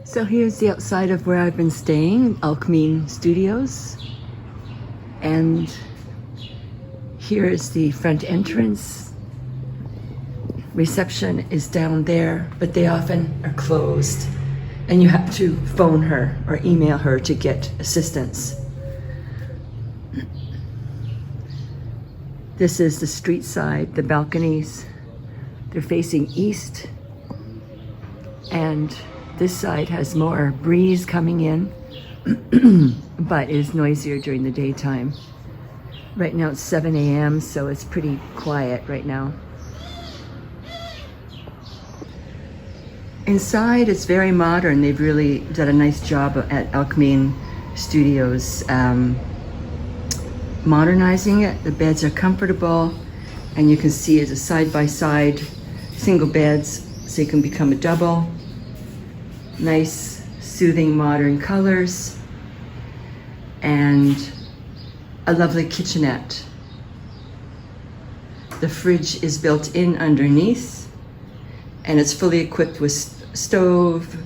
So here's the outside of where I've been staying, Alkmene Studios. And here is the front entrance. Reception is down there, but they often are closed. And you have to phone her or email her to get assistance. This is the street side, the balconies. They're facing east. And this side has more breeze coming in, but is noisier during the daytime. Right now it's 7 a.m., so it's pretty quiet right now. Inside, it's very modern. They've really done a nice job at Alkmene Studios modernizing it. The beds are comfortable, and you can see it's a side-by-side single beds, so you can become a double. Nice, soothing, modern colors, and a lovely kitchenette. The fridge is built in underneath, and it's fully equipped with stove,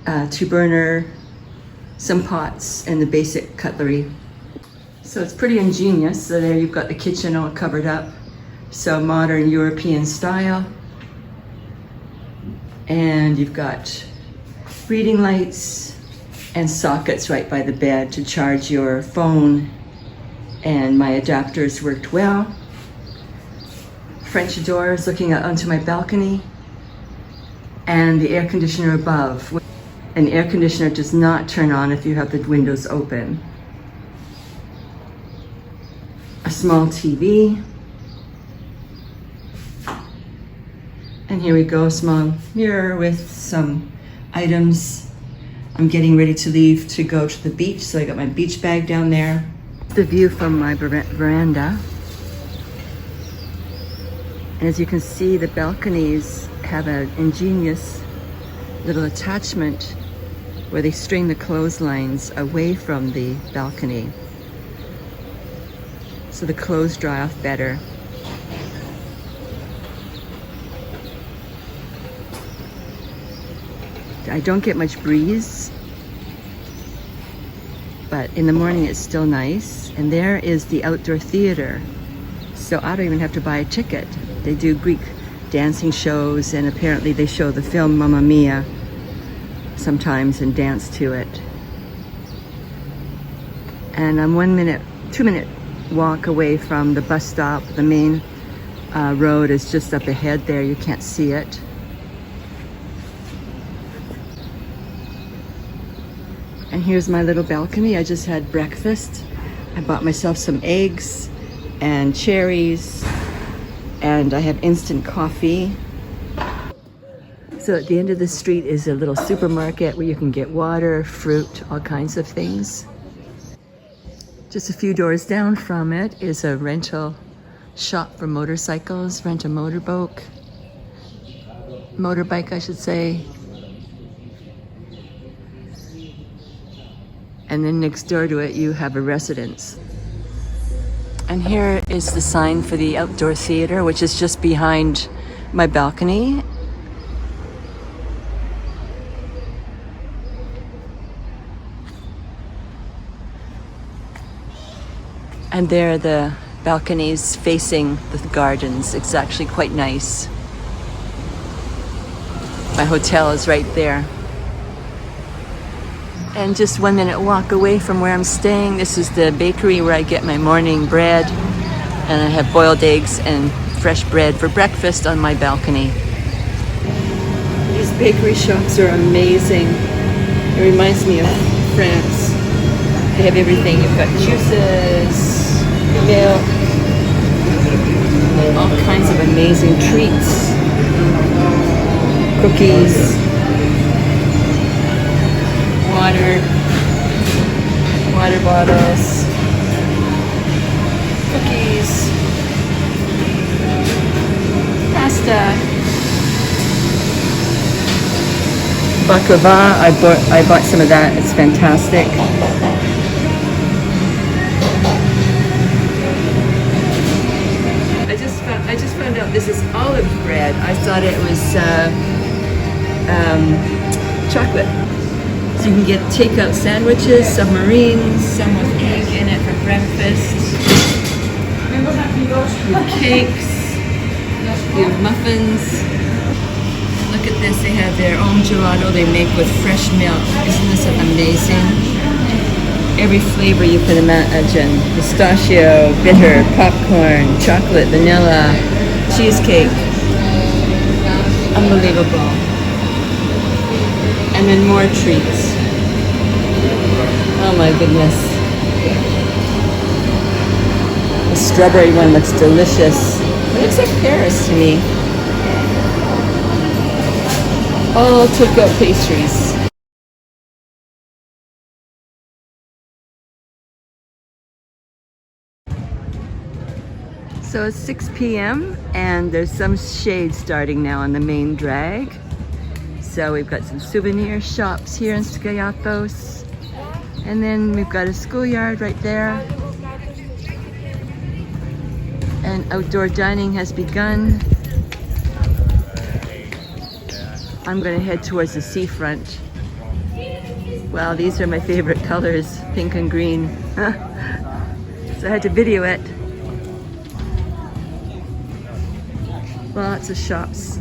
2-burner, some pots, and the basic cutlery. So it's pretty ingenious. So there you've got the kitchen all covered up. So modern European style. And you've got reading lights and sockets right by the bed to charge your phone. And my adapters worked well. French doors looking out onto my balcony. And the air conditioner above. An air conditioner does not turn on if you have the windows open. A small TV. And here we go, a small mirror with some items. I'm getting ready to leave to go to the beach, so I got my beach bag down there. The view from my veranda. And as you can see, the balconies have an ingenious little attachment where they string the clotheslines away from the balcony, so the clothes dry off better. I don't get much breeze, but in the morning it's still nice. And there is the outdoor theater, so I don't even have to buy a ticket. They do Greek dancing shows, and apparently they show the film Mamma Mia sometimes and dance to it. And I'm 2-minute walk away from the bus stop. The main road is just up ahead there. You can't see it. And here's my little balcony. I just had breakfast. I bought myself some eggs and cherries, and I have instant coffee. So at the end of the street is a little supermarket where you can get water, fruit, all kinds of things. Just a few doors down from it is a rental shop for motorcycles. Rent a motorbike, I should say. And then next door to it, you have a residence. And here is the sign for the outdoor theater, which is just behind my balcony. And there are the balconies facing the gardens. It's actually quite nice. My hotel is right there. And just 1-minute walk away from where I'm staying, this is the bakery where I get my morning bread. And I have boiled eggs and fresh bread for breakfast on my balcony. These bakery shops are amazing. It reminds me of France. They have everything. You've got juices, milk, all kinds of amazing treats, cookies, water bottles, cookies, pasta, baklava. I bought some of that. It's fantastic. I just found out this is olive bread. I thought it was chocolate. So you can get takeout sandwiches, submarines, some with egg in it for breakfast. You have cakes, you have muffins. Look at this, they have their own gelato they make with fresh milk. Isn't this amazing? Every flavor you can imagine. Pistachio, bitter, popcorn, chocolate, vanilla, cheesecake. Unbelievable. And then more treats. Oh my goodness. The strawberry one looks delicious. It looks like Paris to me. All takeout pastries. So it's 6 p.m. and there's some shade starting now on the main drag. So we've got some souvenir shops here in SKIATHOS. And then we've got a schoolyard right there. And outdoor dining has begun. I'm going to head towards the seafront. Wow, these are my favorite colors, pink and green. So I had to video it. Lots of shops.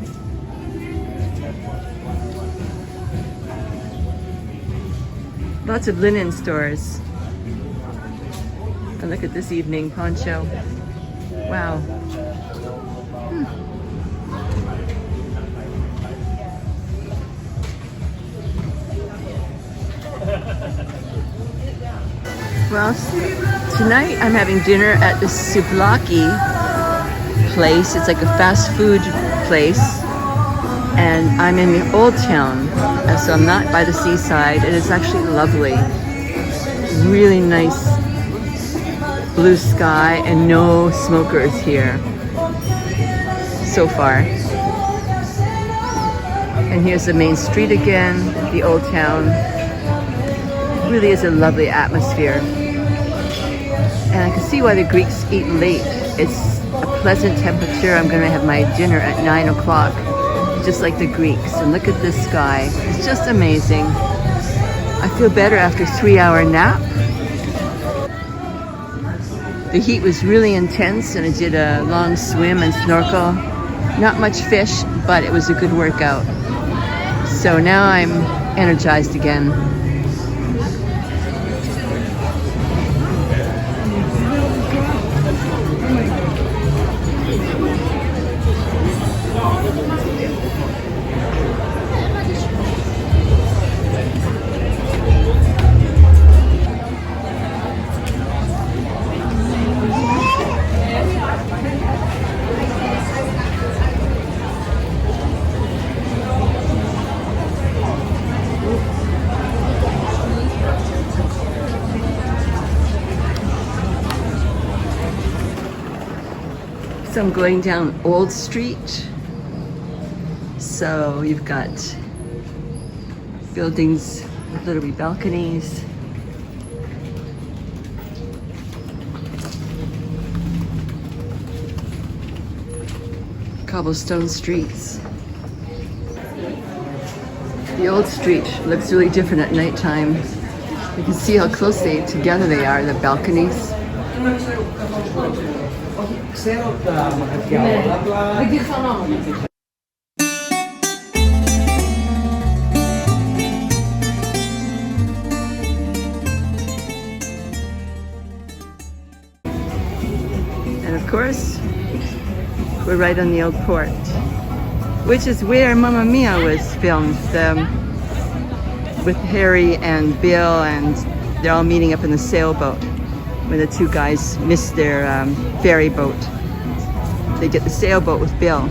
Lots of linen stores. And look at this evening poncho. Wow. Well, tonight I'm having dinner at the SOUVLAKI place. It's like a fast food place. And I'm in the old town, so I'm not by the seaside. It is actually lovely. Really nice blue sky and no smokers here so far. And here's the main street again, the old town. Really is a lovely atmosphere. And I can see why the Greeks eat late. It's a pleasant temperature. I'm gonna have my dinner at 9 o'clock, just like the Greeks. And look at this sky. It's just amazing. I feel better after a 3-hour nap. The heat was really intense and I did a long swim and snorkel. Not much fish, but it was a good workout. So now I'm energized again. So I'm going down Old Street. So you've got buildings with little balconies. Cobblestone streets. The old street looks really different at nighttime. You can see how closely together they are, the balconies. And of course, we're right on the old port, which is where Mamma Mia was filmed, with Harry and Bill, and they're all meeting up in the sailboat. When the two guys miss their ferry boat, they get the sailboat with Bill.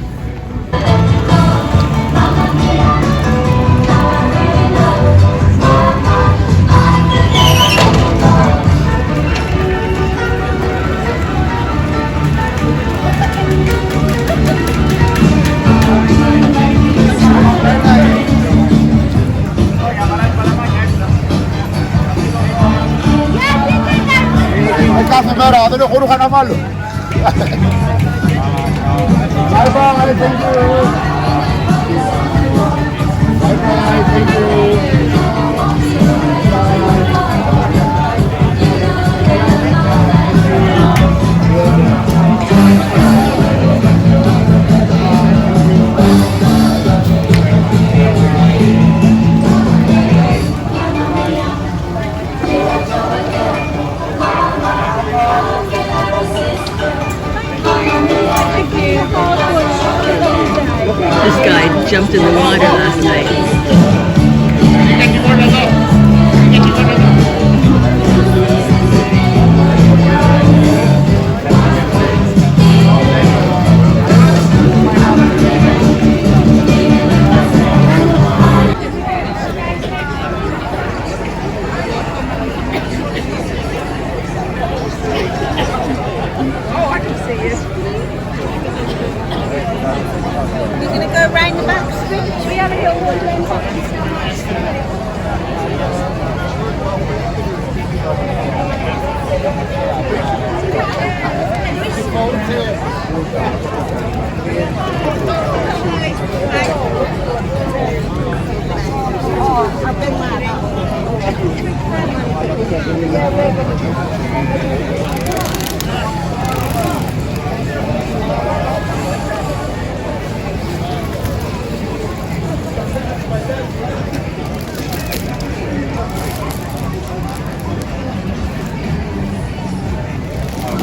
Κάθε μέρα, δεν έχω ρούχα να βάλω. Bye bye, thank you. Bye bye, thank you. jumped in the water last night.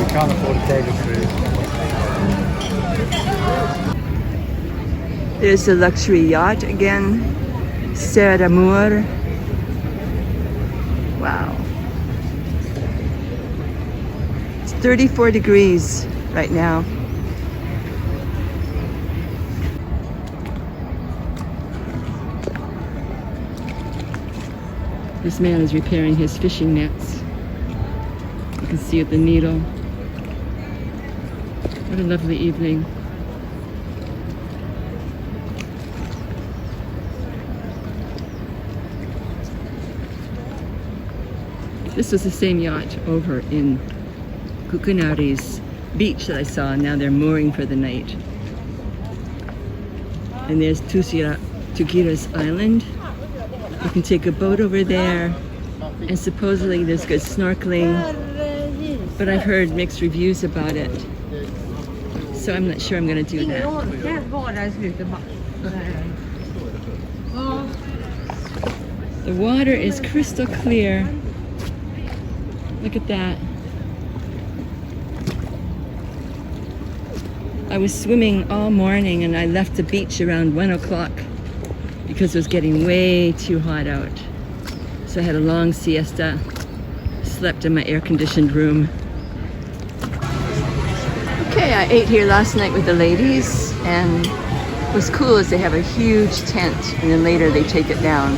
Can't afford a daily cruise. There's a luxury yacht again, Serre d'Amour. Wow. It's 34 degrees right now. This man is repairing his fishing nets. You can see it, the needle. What a lovely evening. This was the same yacht over in Kukunari's beach that I saw. Now they're mooring for the night. And there's Tugira's Island. You can take a boat over there, and supposedly there's good snorkeling, but I've heard mixed reviews about it. So I'm not sure I'm going to do that. The water is crystal clear. Look at that. I was swimming all morning and I left the beach around 1 o'clock because it was getting way too hot out. So I had a long siesta, slept in my air-conditioned room. Okay, I ate here last night with the ladies, and what's cool is they have a huge tent and then later they take it down.